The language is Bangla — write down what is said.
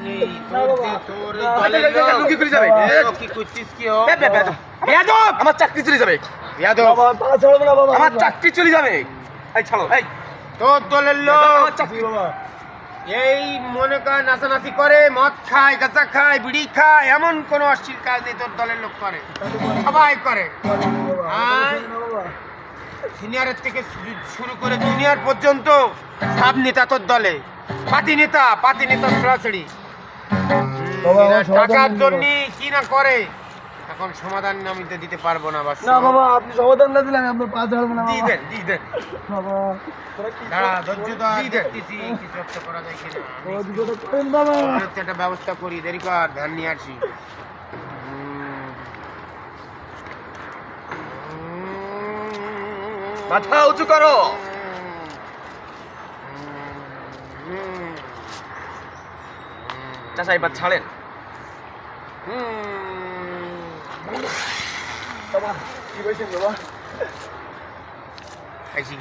নেই তোর দলের লোক কি করে যাবে কি করছিস কি ও বেয়াদব আমার চাকরি চলে যাবে বেয়াদব বাবা পা ছাড়বে না বাবা আমার চাকরি চলে যাবে এই ছাড়ো এই তোর দলের লোক আমার চাকরি বাবা এই মনে কর নাচানাচি করে মদ খায় গাঁজা খায় বিড়ি খায় এমন কোনো অশ্লীল কাজ নেই তোর দলের লোক করে সবাই করে আর সিনিয়রের থেকে শুরু করে জুনিয়র পর্যন্ত সব নেতা তোর দলে পাতি নেতা ছড়াছড়ি বাবা, আমার সমাধান টাকার দিন জন্য কি না করে এখন সমাধান আমি তো দিতে পারবো না বাস না বাবা আপনি সমাধান না দিলে আমি আপনার পা ছাড়বো না দিয়ে বাবা দেন দিয়ে দেন বাবা দাঁড়া ধৈর্য ধর দেখতেছি কিছু একটা করা যায় কিনা বাবা দুটোটা করেন বাবা আমি একটা ব্যবস্থা করি দেরি কর ধ্যান নিয়ে আসি মাথা উঁচু করো চাচা এবার ছাড়েন বাবা কি বলছেন বাবা খাইছি